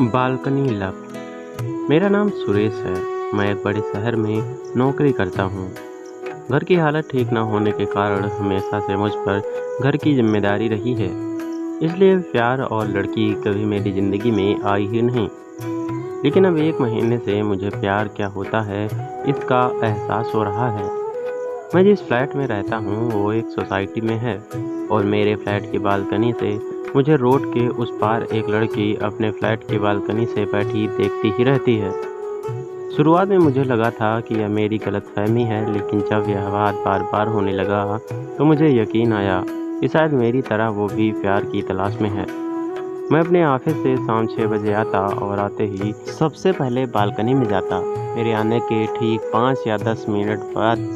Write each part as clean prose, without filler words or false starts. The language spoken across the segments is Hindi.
Balcony love. मेरा नाम सुरेश है। मैं एक बड़े शहर में नौकरी करता हूँ। घर की हालत ठीक न होने के कारण हमेशा से मुझ पर घर की जिम्मेदारी रही है। इसलिए प्यार और लड़की कभी मेरी ज़िंदगी में आई ही नहीं। लेकिन अब 1 महीने से मुझे प्यार क्या होता है इसका एहसास हो रहा है। मैं जिस फ्लैट में रहता हूँ वो एक सोसाइटी में है और मेरे फ्लैट की बालकनी से मुझे रोड के उस पार एक लड़की अपने फ्लैट की बालकनी से बैठी देखती ही रहती है। शुरुआत में मुझे लगा था कि यह मेरी गलतफहमी है, लेकिन जब यह बात बार बार होने लगा तो मुझे यकीन आया कि शायद मेरी तरह वो भी प्यार की तलाश में है। मैं अपने ऑफिस से शाम 6 बजे आता और आते ही सबसे पहले बालकनी में जाता। मेरे आने के ठीक 5 या 10 मिनट बाद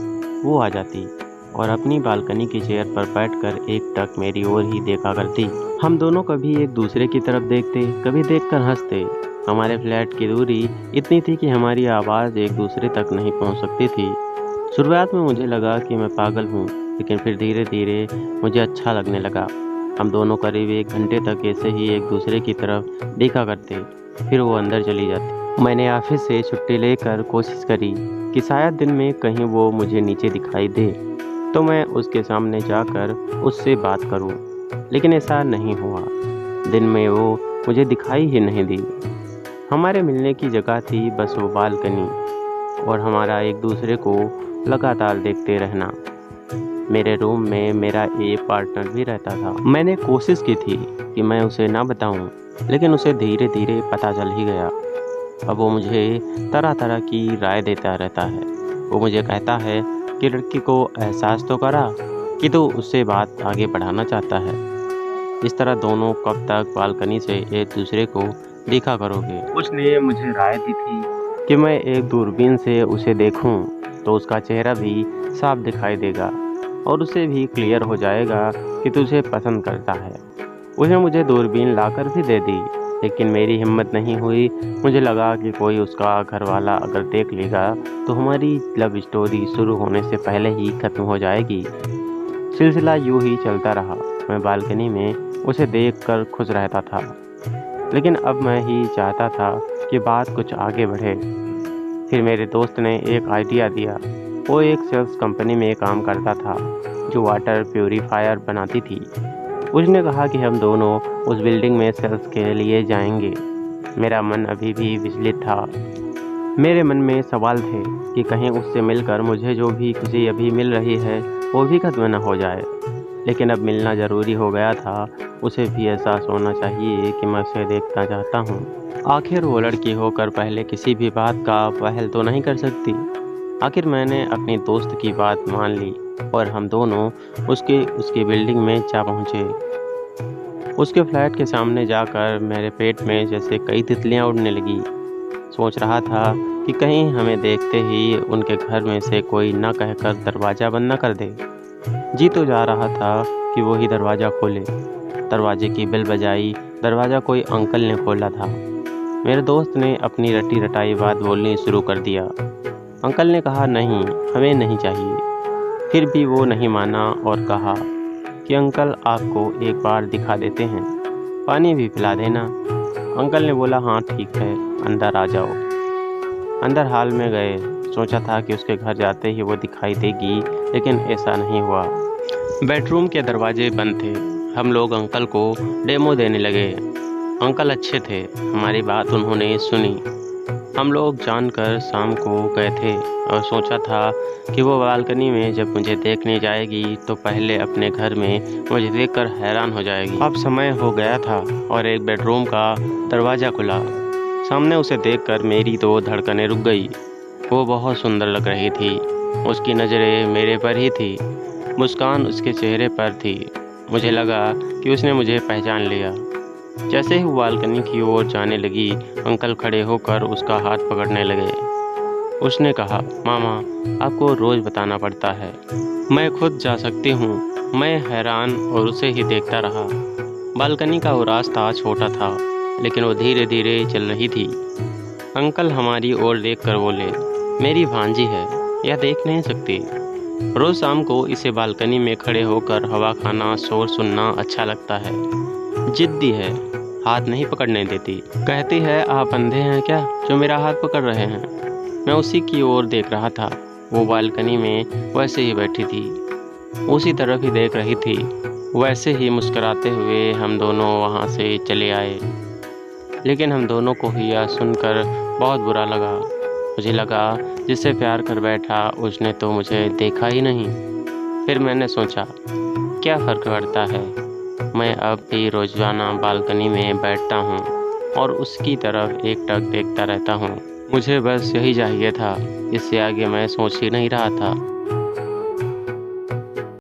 वो आ जाती और अपनी बालकनी की चेयर पर बैठकर एकटक मेरी ओर ही देखा करती। हम दोनों कभी एक दूसरे की तरफ देखते, कभी देखकर हंसते। हमारे फ्लैट की दूरी इतनी थी कि हमारी आवाज़ एक दूसरे तक नहीं पहुंच सकती थी। शुरुआत में मुझे लगा कि मैं पागल हूं, लेकिन फिर धीरे धीरे मुझे अच्छा लगने लगा। हम दोनों करीब 1 घंटे तक ऐसे ही एक दूसरे की तरफ देखा करते, फिर वो अंदर चली जाती। मैंने ऑफिस से छुट्टी लेकर कोशिश करी कि शायद दिन में कहीं वो मुझे नीचे दिखाई दे तो मैं उसके सामने जाकर उससे बात करूं, लेकिन ऐसा नहीं हुआ। दिन में वो मुझे दिखाई ही नहीं दी। हमारे मिलने की जगह थी बस वो बालकनी और हमारा एक दूसरे को लगातार देखते रहना। मेरे रूम में मेरा एक पार्टनर भी रहता था। मैंने कोशिश की थी कि मैं उसे ना बताऊं, लेकिन उसे धीरे धीरे पता चल ही गया। अब वो मुझे तरह तरह की राय देता रहता है। वो मुझे कहता है कि लड़की को एहसास तो करा कि तू उससे बात आगे बढ़ाना चाहता है। इस तरह दोनों कब तक बालकनी से एक दूसरे को देखा करोगे। उसने मुझे राय दी थी कि मैं एक दूरबीन से उसे देखूं तो उसका चेहरा भी साफ दिखाई देगा और उसे भी क्लियर हो जाएगा कि तुझे पसंद करता है। उसने मुझे दूरबीन लाकर भी दे दी, लेकिन मेरी हिम्मत नहीं हुई। मुझे लगा कि कोई उसका घर वाला अगर देख लेगा तो हमारी लव स्टोरी शुरू होने से पहले ही खत्म हो जाएगी। सिलसिला यूं ही चलता रहा। मैं बालकनी में उसे देखकर खुश रहता था, लेकिन अब मैं ही चाहता था कि बात कुछ आगे बढ़े। फिर मेरे दोस्त ने एक आइडिया दिया। वो एक सेल्स कंपनी में काम करता था जो वाटर प्यूरीफायर बनाती थी। उसने कहा कि हम दोनों उस बिल्डिंग में सेल्स के लिए जाएंगे। मेरा मन अभी भी विचलित था। मेरे मन में सवाल थे कि कहीं उससे मिलकर मुझे जो भी खुशी अभी मिल रही है वो भी खत्म न हो जाए। लेकिन अब मिलना ज़रूरी हो गया था। उसे भी एहसास होना चाहिए कि मैं उसे देखना चाहता हूँ। आखिर वो लड़की होकर पहले किसी भी बात का पहल तो नहीं कर सकती। आखिर मैंने अपनी दोस्त की बात मान ली और हम दोनों उसकी बिल्डिंग में जा पहुँचे। उसके फ्लैट के सामने जाकर मेरे पेट में जैसे कई तितलियां उड़ने लगी। सोच रहा था कि कहीं हमें देखते ही उनके घर में से कोई न कहकर दरवाज़ा बंद न कर दे। जी तो जा रहा था कि वो ही दरवाज़ा खोले। दरवाजे की बेल बजाई। दरवाज़ा कोई अंकल ने खोला था। मेरे दोस्त ने अपनी रटी रटाई बात बोलनी शुरू कर दिया। अंकल ने कहा, नहीं, हमें नहीं चाहिए। फिर भी वो नहीं माना और कहा कि अंकल आपको एक बार दिखा देते हैं, पानी भी पिला देना। अंकल ने बोला, हाँ ठीक है, अंदर आ जाओ। अंदर हाल में गए। सोचा था कि उसके घर जाते ही वो दिखाई देगी, लेकिन ऐसा नहीं हुआ। बेडरूम के दरवाजे बंद थे। हम लोग अंकल को डेमो देने लगे। अंकल अच्छे थे। हमारी बात उन्होंने सुनी। हम लोग जानकर शाम को गए थे और सोचा था कि वो बालकनी में जब मुझे देखने जाएगी तो पहले अपने घर में मुझे देखकर हैरान हो जाएगी। अब समय हो गया था और एक बेडरूम का दरवाज़ा खुला। सामने उसे देखकर मेरी तो धड़कनें रुक गई। वो बहुत सुंदर लग रही थी। उसकी नज़रें मेरे पर ही थी। मुस्कान उसके चेहरे पर थी। मुझे लगा कि उसने मुझे पहचान लिया। जैसे ही वो बालकनी की ओर जाने लगी, अंकल खड़े होकर उसका हाथ पकड़ने लगे। उसने कहा, मामा, आपको रोज़ बताना पड़ता है, मैं खुद जा सकती हूँ। मैं हैरान और उसे ही देखता रहा। बालकनी का वो रास्ता छोटा था, लेकिन वो धीरे धीरे चल रही थी। अंकल हमारी ओर देखकर बोले, मेरी भांजी है, यह देख नहीं सकती। रोज़ शाम को इसे बालकनी में खड़े होकर हवा खाना, शोर सुनना अच्छा लगता है। जिद्दी है, हाथ नहीं पकड़ने देती। कहती है, आप अंधे हैं क्या जो मेरा हाथ पकड़ रहे हैं? मैं उसी की ओर देख रहा था। वो बालकनी में वैसे ही बैठी थी, उसी तरफ ही देख रही थी। वैसे ही मुस्कुराते हुए हम दोनों वहाँ से चले आए। लेकिन हम दोनों को ही यह सुनकर बहुत बुरा लगा। मुझे लगा जिससे प्यार कर बैठा उसने तो मुझे देखा ही नहीं। फिर मैंने सोचा, क्या फ़र्क पड़ता है, मैं अब भी रोज़ाना बालकनी में बैठता हूँ और उसकी तरफ एकटक देखता रहता हूँ। मुझे बस यही चाहिए था, इससे आगे मैं सोच ही नहीं रहा था।